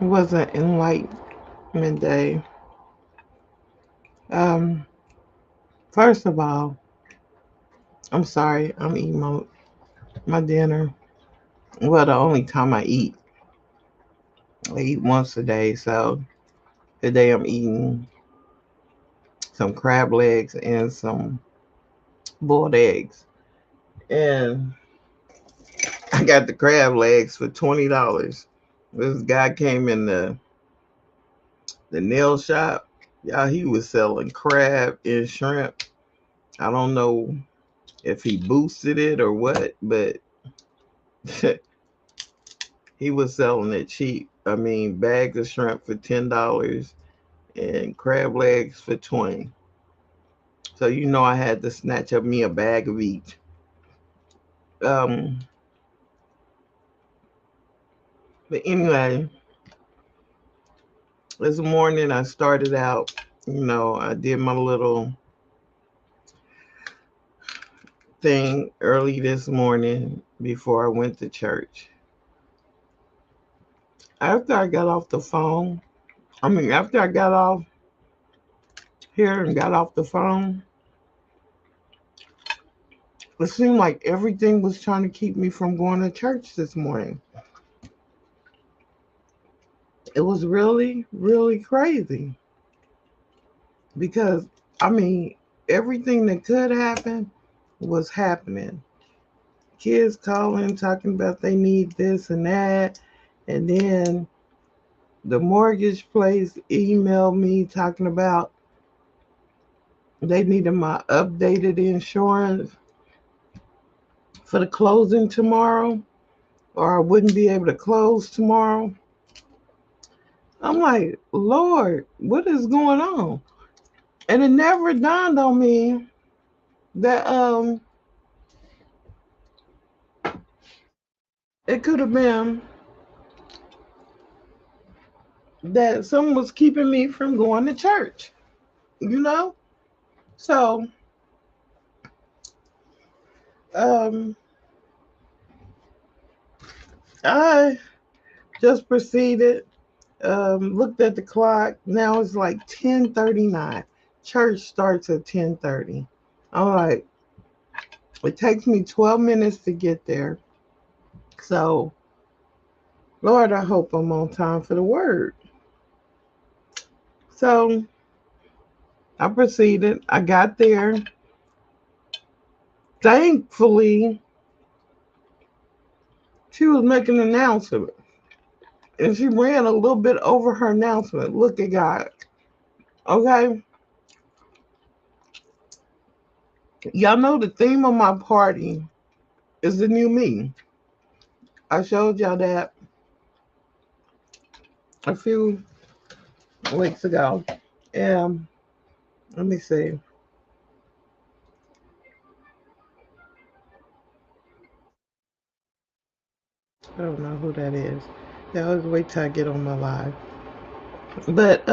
It was an enlightenment day. Um, First of all, I'm sorry, I'm eating my dinner. Well, the only time I eat once a day. So today I'm eating some crab legs and some boiled eggs. And I got the crab legs for $20. This guy came in the nail shop. Yeah, he was selling crab and shrimp. I don't know if he boosted it or what, but he was selling it cheap. I mean, bags of shrimp for $10 and crab legs for 20. So you know I had to snatch up me a bag of each. Um, but anyway, this morning I started out. I did my little thing early this morning before I went to church. After I got off the phone, after I got off here and got off the phone, it seemed like everything was trying to keep me from going to church this morning. It was really, really crazy because, I mean, everything that could happen was happening. Kids calling, talking about they need this and that. And then the mortgage place emailed me talking about they needed my updated insurance for the closing tomorrow, or I wouldn't be able to close tomorrow. I'm like, Lord, what is going on? And it never dawned on me that it could have been that someone was keeping me from going to church, you know? So um I just proceeded, looked at the clock. Now it's like 10:39. Church starts at 10:30. I'm like, it takes me 12 minutes to get there. So, Lord, I hope I'm on time for the word. So, I proceeded. I got there. Thankfully, she was making an announcement. And she ran a little bit over her announcement. Look at God. Okay? Y'all know the theme of my party is the new me. I showed y'all that a few weeks ago. And let me see. I don't know who that is. Yeah, always wait till I get on my live. But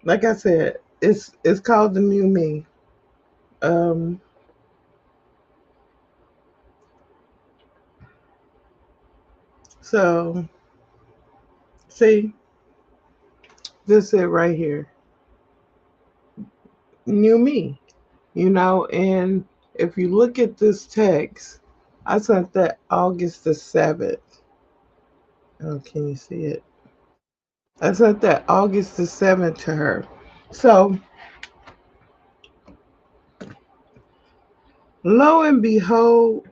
like I said, it's called the new me. Um, so see, this it right here, new me. And if you look at this text, I sent that August the 7th. Oh, can you see it? I sent that August the 7th to her. So lo and behold,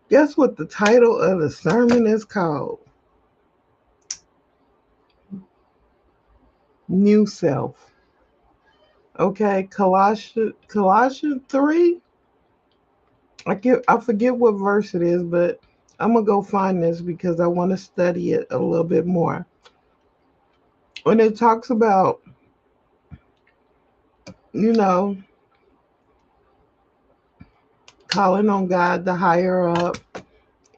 guess what the title of the sermon is called? New Self. Okay, Colossians 3. I forget what verse it is, but I'm gonna go find this because I want to study it a little bit more. When it talks about, you know, calling on God the higher up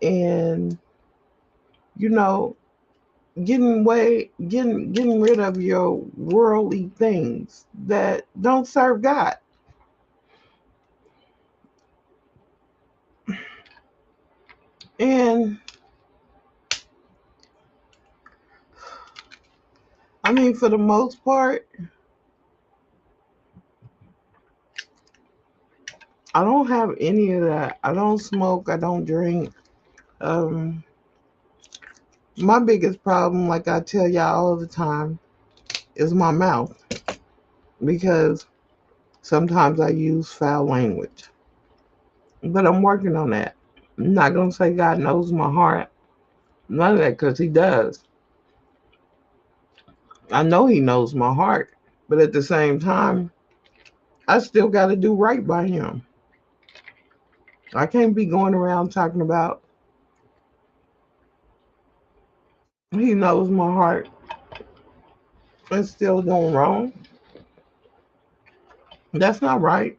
and, you know, getting rid of your worldly things that don't serve God. And I mean, for the most part, I don't have any of that. I don't smoke. I don't drink. Um, my biggest problem, like I tell y'all all the time, is my mouth because sometimes I use foul language. But I'm working on that. I'm not gonna say God knows my heart. None of that, because He does. I know He knows my heart. But at the same time, I still got to do right by Him. I can't be going around talking about He knows my heart and still doing wrong. That's not right.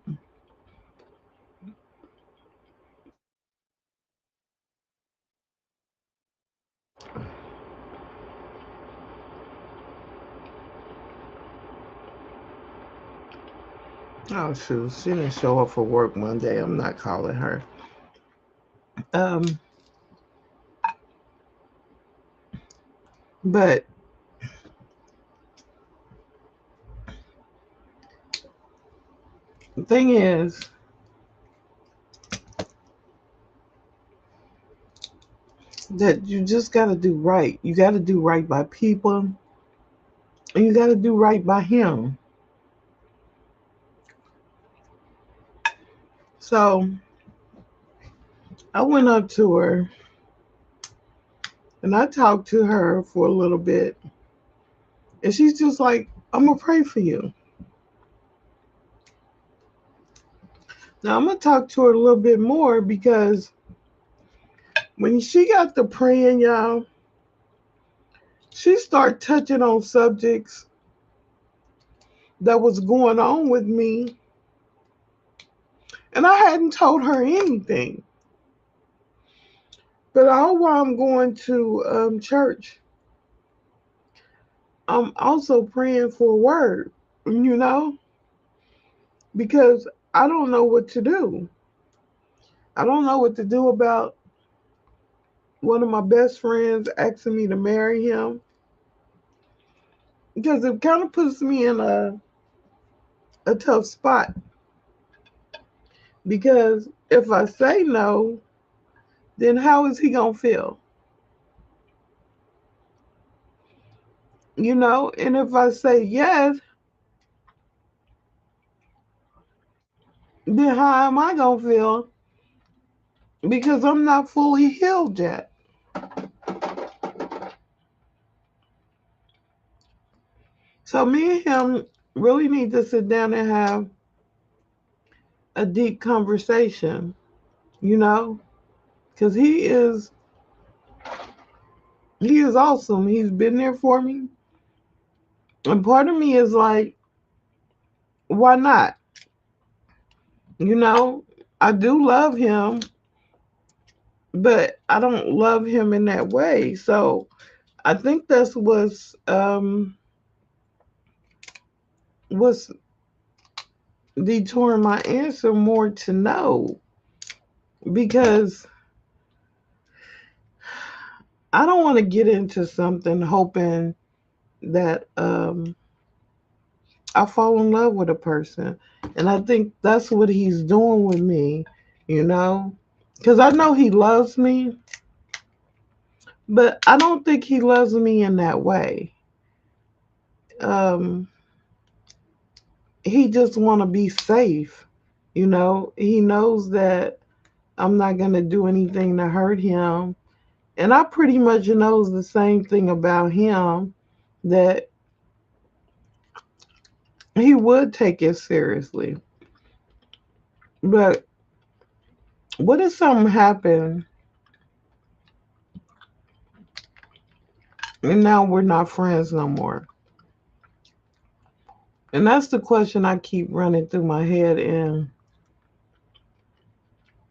Oh shoot, she didn't show up for work Monday. I'm not calling her. Um, but the thing is that you just got to do right. You got to do right by people, and you got to do right by Him. So I went up to her and I talked to her for a little bit, and she's just like, "I'm gonna pray for you." Now I'm gonna talk to her a little bit more because when she got to praying, y'all, she started touching on subjects that was going on with me, and I hadn't told her anything. But all while I'm going to church, I'm also praying for a word, you know, because I don't know what to do. I don't know what to do about one of my best friends asking me to marry him because it kind of puts me in a tough spot. Because if I say no, then how is he going to feel? You know, and if I say yes, then how am I going to feel? Because I'm not fully healed yet. So me and him really need to sit down and have a deep conversation, you know, because he is awesome. He's been there for me, and part of me is like, why not? You know, I do love him, but I don't love him in that way. So I think that's what's detouring my answer more to no, because I don't want to get into something hoping that I fall in love with a person. And I think that's what he's doing with me, you know? Because I know he loves me, but I don't think he loves me in that way. Um, he just want to be safe, you know? He knows that I'm not going to do anything to hurt him. And I pretty much knows the same thing about him, that he would take it seriously. But what if something happened and now we're not friends no more? And that's the question I keep running through my head, and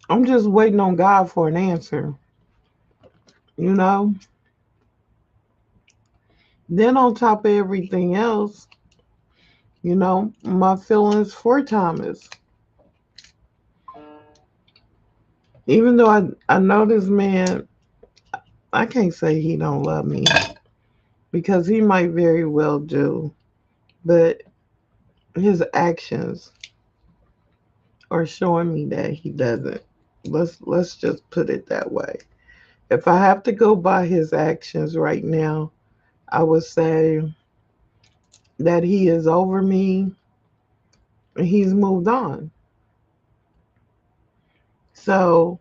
I'm just waiting on God for an answer, you know? Then on top of everything else, you know, my feelings for Thomas. Even though I know this man, I can't say he don't love me. because he might very well do, but his actions are showing me that he doesn't. Let's just put it that way. If I have to go by his actions right now, I would say that he is over me and he's moved on. So,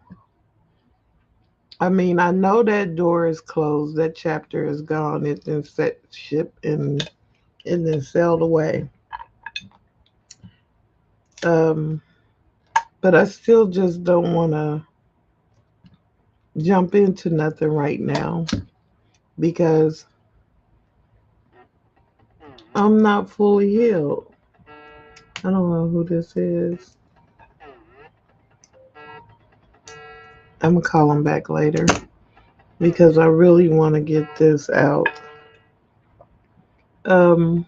I mean, I know that door is closed, that chapter is gone, it's been set ship and then sailed away. Um, but I still just don't want to jump into nothing right now because I'm not fully healed. I don't know who this is. I'm gonna call him back later because I really want to get this out. Um,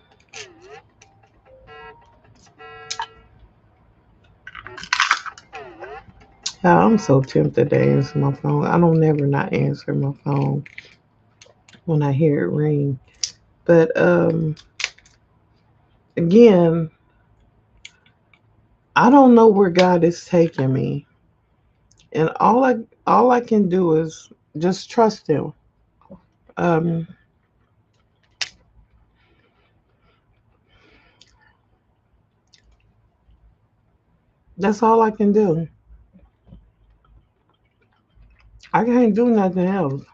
I'm so tempted to answer my phone. I don't never not answer my phone when I hear it ring. But again, I don't know where God is taking me, and all I can do is just trust Him. Um, that's all I can do. I can't do nothing else.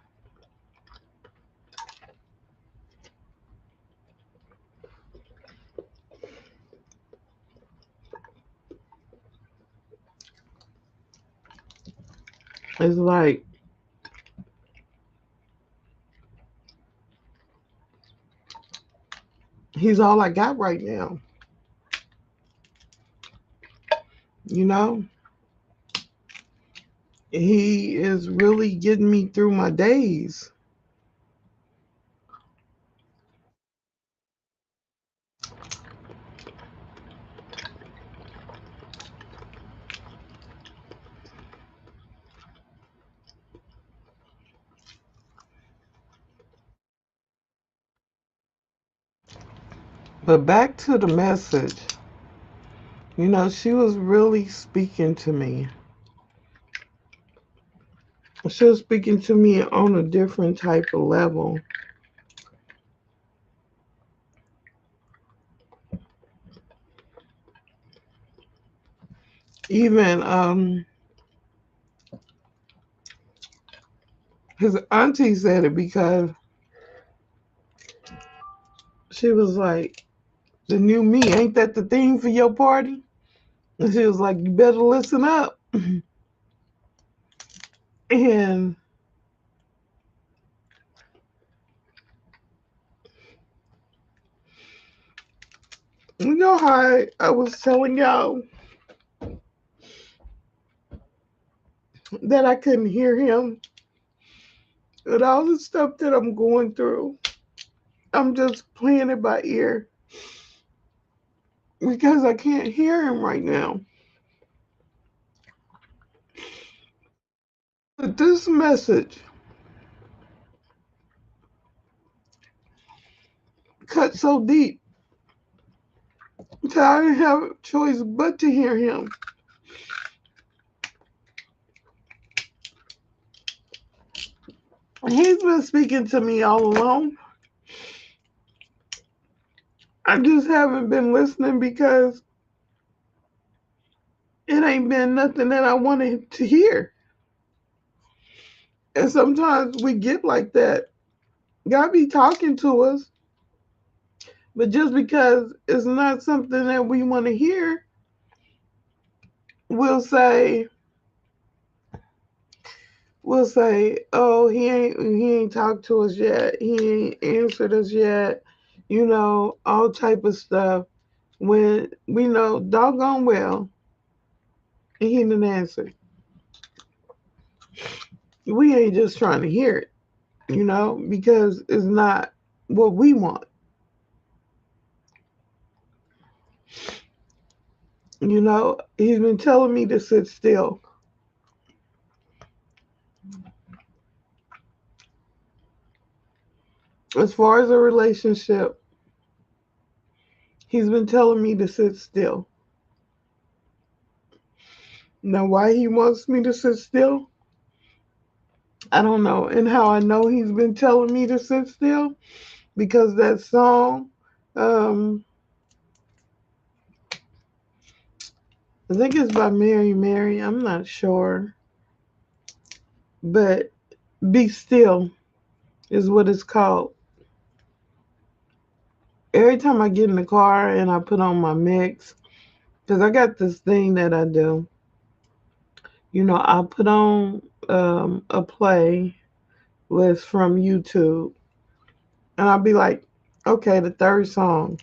It's like He's all I got right now. You know, He is really getting me through my days. But back to the message. She was really speaking to me. She was speaking to me on a different type of level. Even his auntie said it because she was like, "The new me, ain't that the theme for your party?" And she was like, "You better listen up." And you know how I was telling y'all that I couldn't hear him with all the stuff that I'm going through. I'm just playing it by ear because I can't hear him right now. But this message cut so deep that I didn't have a choice but to hear him. He's been speaking to me all along. I just haven't been listening because it ain't been nothing that I wanted to hear. And sometimes we get like that. God be talking to us, but just because it's not something that we want to hear, we'll say, "Oh, he ain't talked to us yet. He ain't answered us yet." All type of stuff. When we know doggone well he didn't answer. We ain't just trying to hear it, because it's not what we want. He's been telling me to sit still. As far as a relationship, he's been telling me to sit still. Now, why he wants me to sit still, I don't know. And how I know he's been telling me to sit still, because that song, um, I think it's by Mary Mary. I'm not sure. But Be Still is what it's called. Every time I get in the car and I put on my mix, because I got this thing that I do. I put on a play list from YouTube, and I'll be like, okay, the third song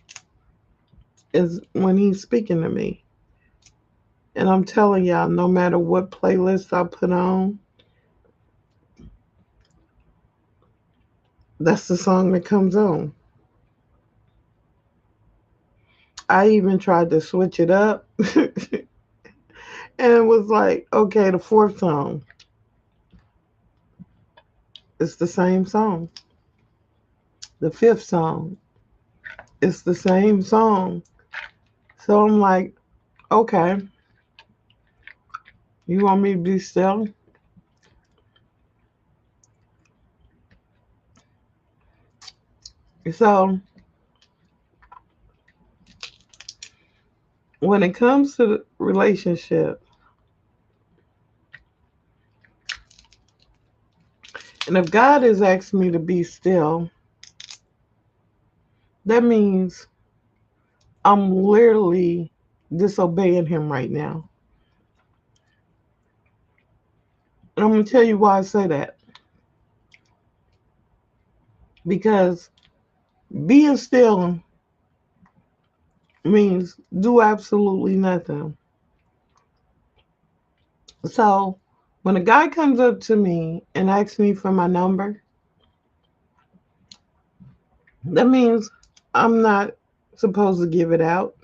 is when he's speaking to me. And I'm telling y'all, no matter what playlist I put on, that's the song that comes on. I even tried to switch it up and it was like, okay, the fourth song, it's the same song. The fifth song, it's the same song. So I'm like, okay, you want me to be still? So when it comes to the relationship, and if God has asked me to be still, that means I'm literally disobeying him right now. And I'm going to tell you why I say that. Because being still means do absolutely nothing. So when a guy comes up to me and asks me for my number, that means I'm not supposed to give it out,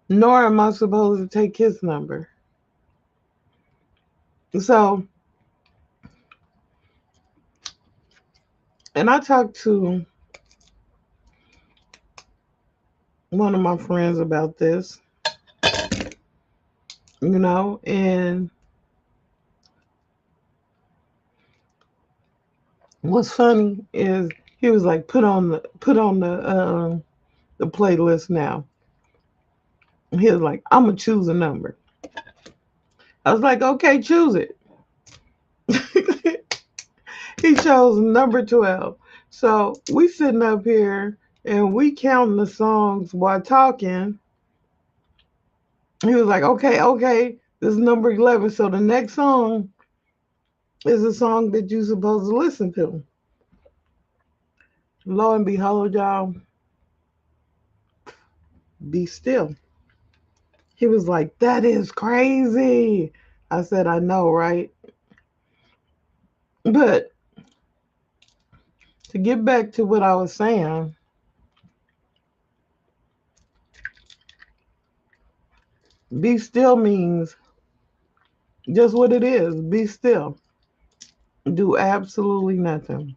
nor am I supposed to take his number. So, and I talked to one of my friends about this, and what's funny is he was like, put on the playlist now. He was like, I'm gonna choose a number. I was like, okay, choose it. He chose number 12. So we sitting up here and we counting the songs while talking. He was like, okay, this is number 11. So the next song is a song that you're supposed to listen to. Lo and behold, y'all, Be Still. He was like, that is crazy. I said, I know, right? But to get back to what I was saying, be still means just what it is. Be still. Do absolutely nothing.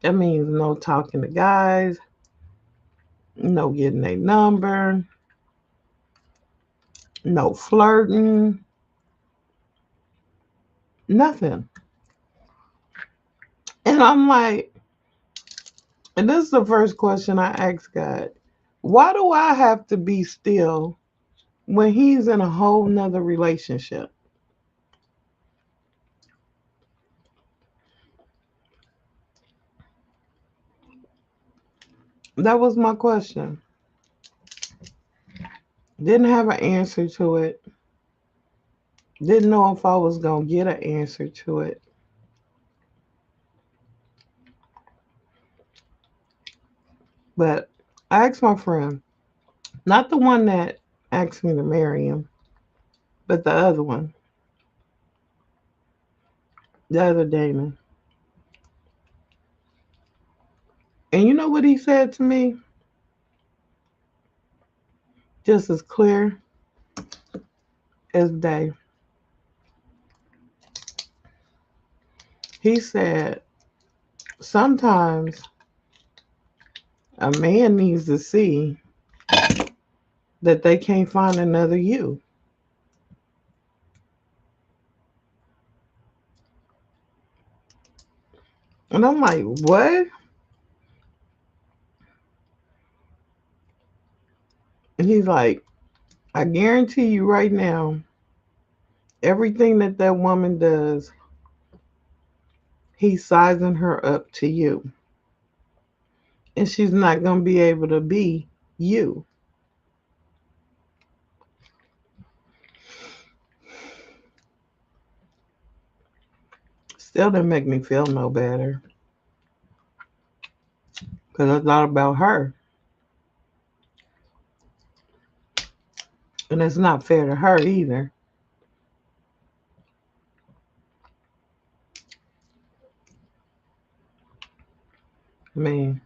That means no talking to guys, no getting a number, no flirting, nothing. And I'm like, and this is the first question I asked God. Why do I have to be still when he's in a whole nother relationship? That was my question. Didn't have an answer to it. Didn't know if I was going to get an answer to it. But I asked my friend, not the one that asked me to marry him, but the other one, the other Damon. And you know what he said to me? Just as clear as day. He said, sometimes A man needs to see that they can't find another you. And I'm like, what? And he's like, I guarantee you right now, everything that that woman does, he's sizing her up to you. And she's not going to be able to be you. Still didn't make me feel no better because I thought about her. And it's not fair to her either. I mean,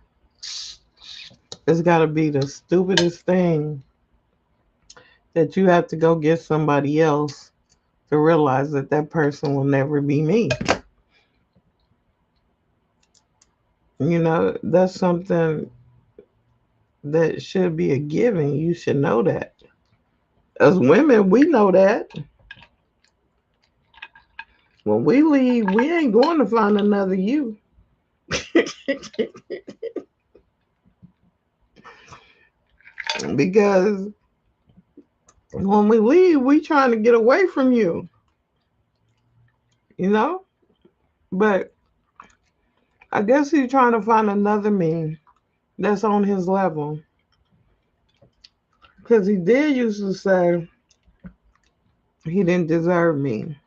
it's got to be the stupidest thing that you have to go get somebody else to realize that that person will never be me. You know, that's something that should be a given. You should know that. As women, we know that. When we leave, we ain't going to find another you. Because when we leave, we trying to get away from you, you know? But I guess he's trying to find another me that's on his level. Because he did used to say he didn't deserve me.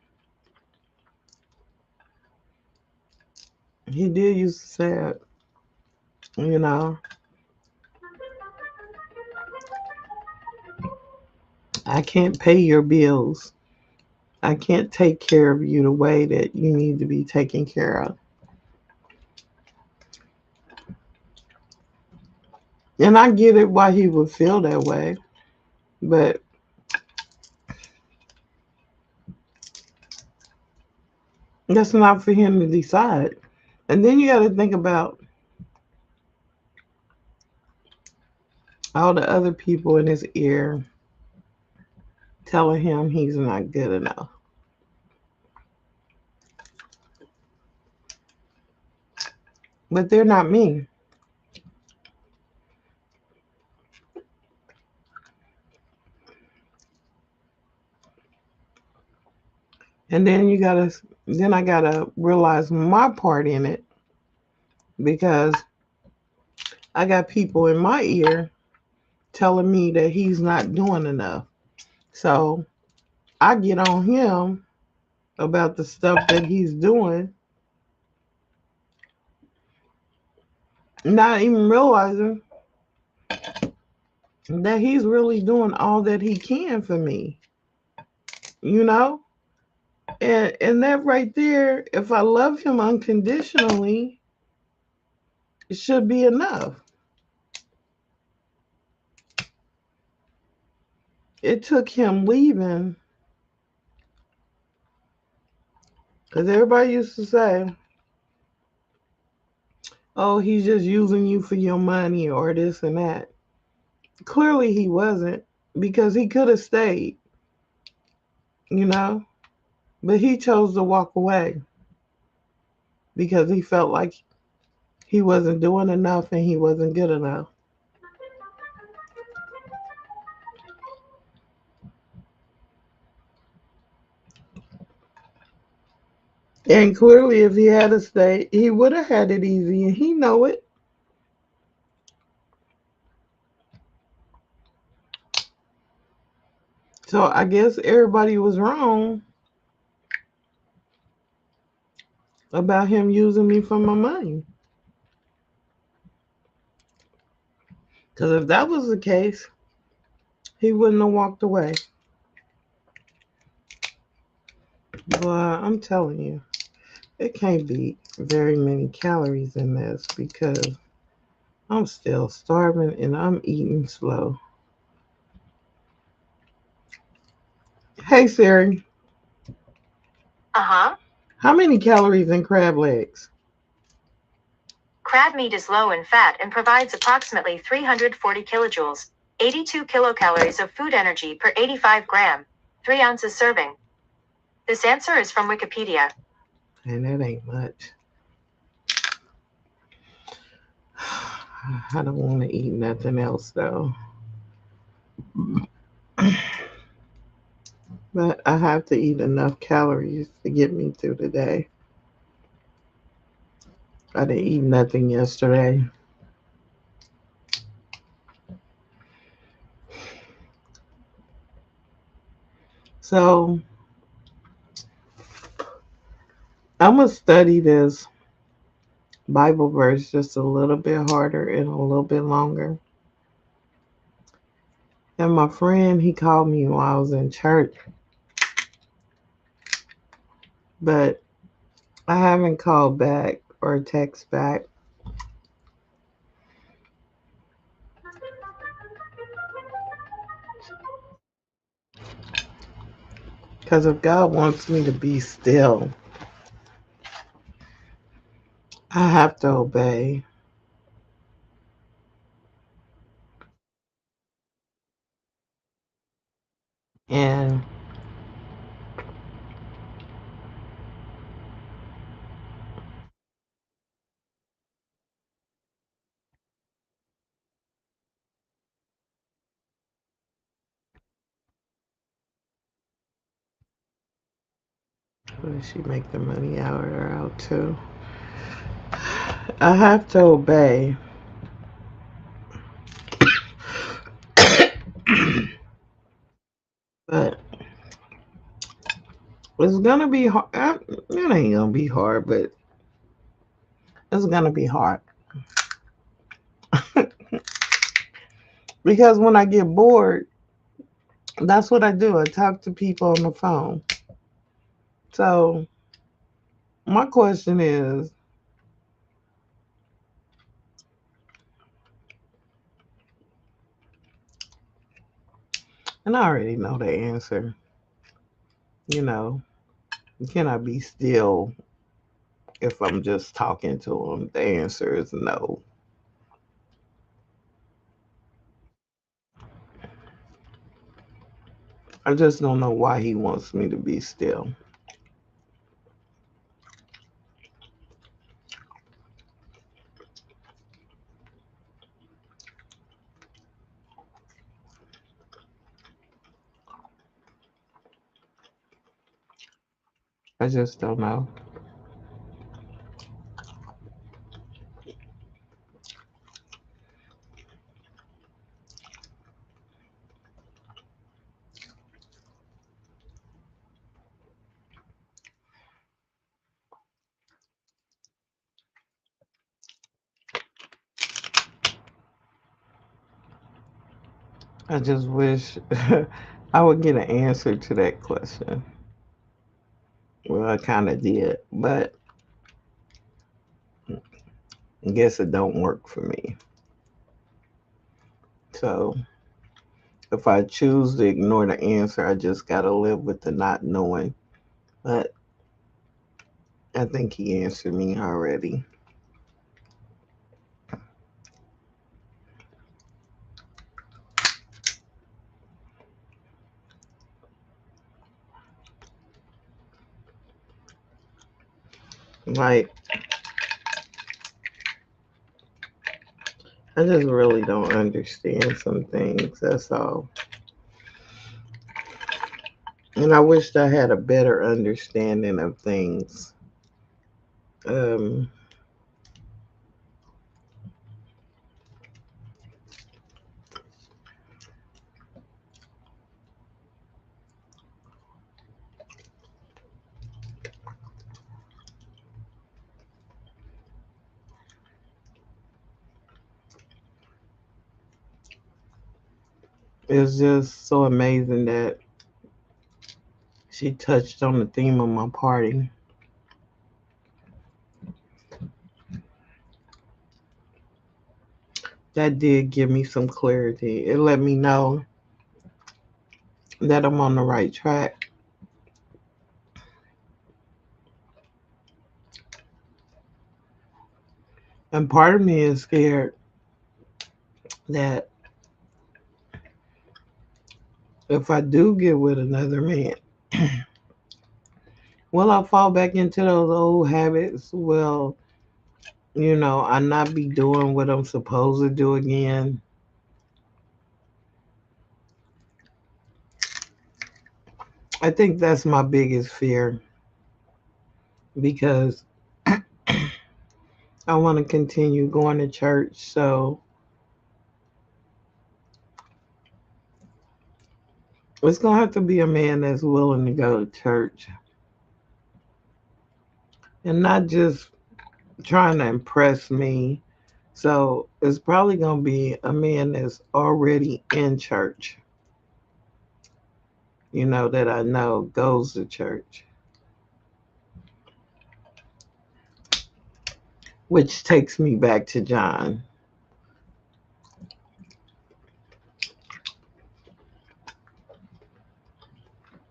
He did used to say it, you know. I can't pay your bills. I can't take care of you the way that you need to be taken care of. And I get it why he would feel that way. But that's not for him to decide. And then you got to think about all the other people in his ear telling him he's not good enough. But they're not me. And then I gotta realize my part in it because I got people in my ear telling me that he's not doing enough. So I get on him about the stuff that he's doing, not even realizing that he's really doing all that he can for me, you know? And that right there, if I love him unconditionally, it should be enough. It took him leaving because everybody used to say, oh, he's just using you for your money or this and that. Clearly, he wasn't because he could have stayed, you know? But he chose to walk away because he felt like he wasn't doing enough and he wasn't good enough. And clearly, if he had stayed, he would have had it easy, and he know it. So I guess everybody was wrong about him using me for my money. Because if that was the case, he wouldn't have walked away. But I'm telling you, it can't be very many calories in this because I'm still starving and I'm eating slow. Hey Siri, Uh huh. how many calories in crab legs? Crab meat is low in fat and provides approximately 340 kilojoules, 82 kilocalories of food energy per 85 gram, 3 ounces serving. This answer is from Wikipedia. And that ain't much. I don't want to eat nothing else though. But I have to eat enough calories to get me through the day. I didn't eat nothing yesterday. So I'm going to study this Bible verse just a little bit harder and a little bit longer. And my friend, he called me while I was in church, but I haven't called back or text back because if God wants me to be still, I have to obey. And she make the money out or out too. I have to obey. But it's gonna be hard. It ain't gonna be hard, but it's gonna be hard because when I get bored, that's what I do. I talk to people on the phone. So my question is, and I already know the answer. You know, can I be still if I'm just talking to them? The answer is no. I just don't know why he wants me to be still. I just don't know. I just wish I would get an answer to that question. Well, I kind of did, but I guess it don't work for me. So if I choose to ignore the answer, I just gotta live with the not knowing. But I think he answered me already. Like, I just really don't understand some things. That's all. And I wished I had a better understanding of things. Um, it's just so amazing that she touched on the theme of my party. That did give me some clarity. It let me know that I'm on the right track. And part of me is scared that if I do get with another man, will I fall back into those old habits? Will, I not be doing what I'm supposed to do again? I think that's my biggest fear because I want to continue going to church. So it's going to have to be a man that's willing to go to church and not just trying to impress me. So it's probably going to be a man that's already in church, that I know goes to church, which takes me back to John.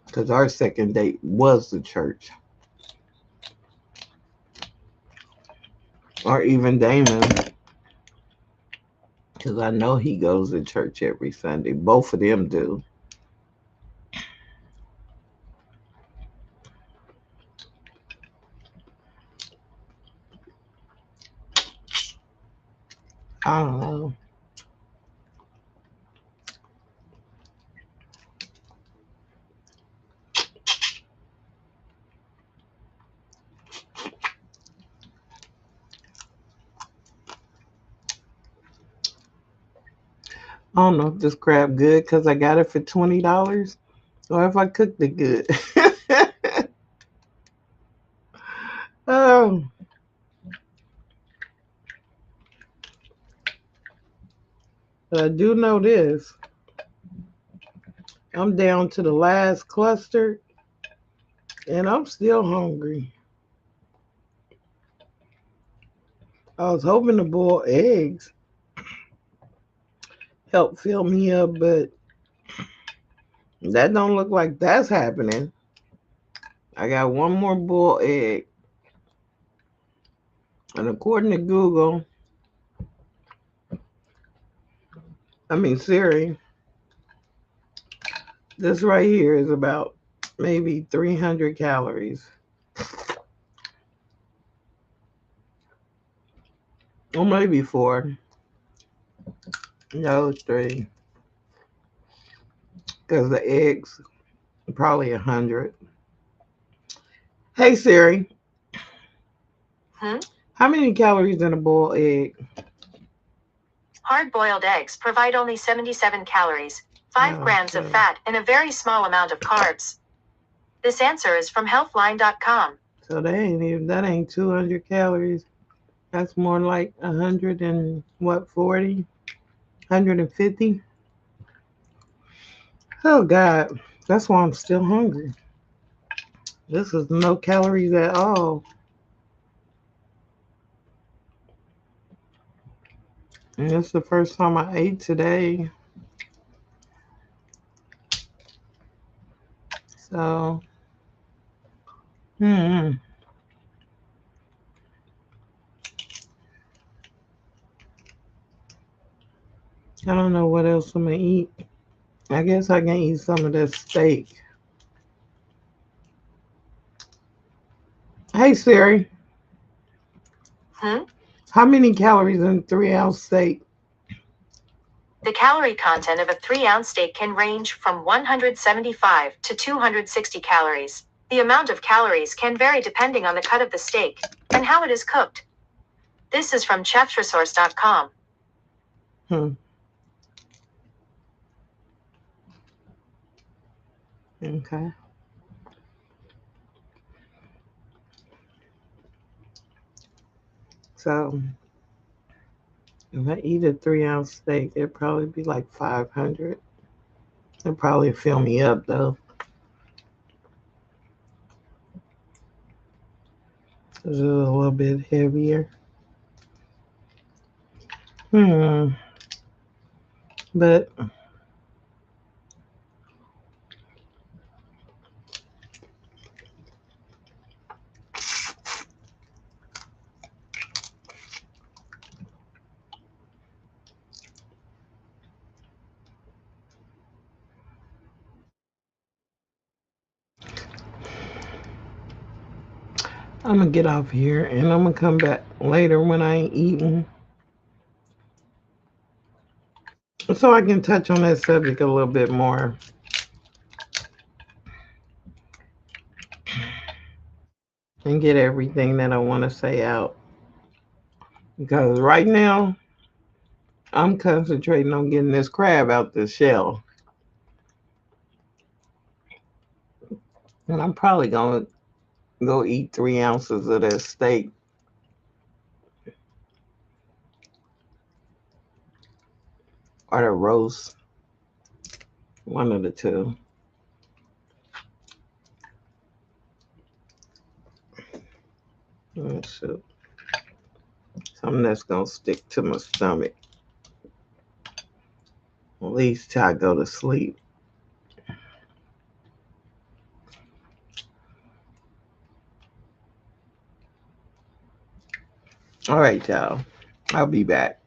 Because our second date was the church. Or even Damon, because I know he goes to church every Sunday. Both of them do. I don't know. I don't know if this crab good because I got it for $20 or if I cooked it good. Oh, but I do know this. I'm down to the last cluster and I'm still hungry. I was hoping to boil eggs help fill me up, but that don't look like that's happening. I got one more boiled egg. And according to Google, Siri, this right here is about maybe 300 calories. Or maybe four. No, three. Because the eggs, probably 100. Hey Siri, Hmm? how many calories in a boiled egg? Hard-boiled eggs provide only 77 calories, 5 Oh, grams of okay. fat, and a very small amount of carbs. This answer is from healthline.com. So that ain't 200 calories. That's more like 100 and what, 40? 150? Oh God, that's why I'm still hungry. This is no calories at all. And it's the first time I ate today. So, hmm. I don't know what else I'm gonna eat. I guess I can eat some of this steak. Hey Siri, Hmm? how many calories in 3 ounce steak? The calorie content of a 3-ounce steak can range from 175 to 260 calories. The amount of calories can vary depending on the cut of the steak and how it is cooked. This is from chefsresource.com. Hmm. Okay. So if I eat a 3 ounce steak, it'd probably be like 500. It'd probably fill me up though. It's a little bit heavier. Hmm. But I'm gonna get off here and I'm gonna come back later when I ain't eating, so I can touch on that subject a little bit more. And get everything that I want to say out. Because right now, I'm concentrating on getting this crab out the shell. And I'm probably going to go eat 3 ounces of that steak. Or the roast. One of the two. Shoot. Something that's going to stick to my stomach. At least till I go to sleep. All right, y'all. I'll be back.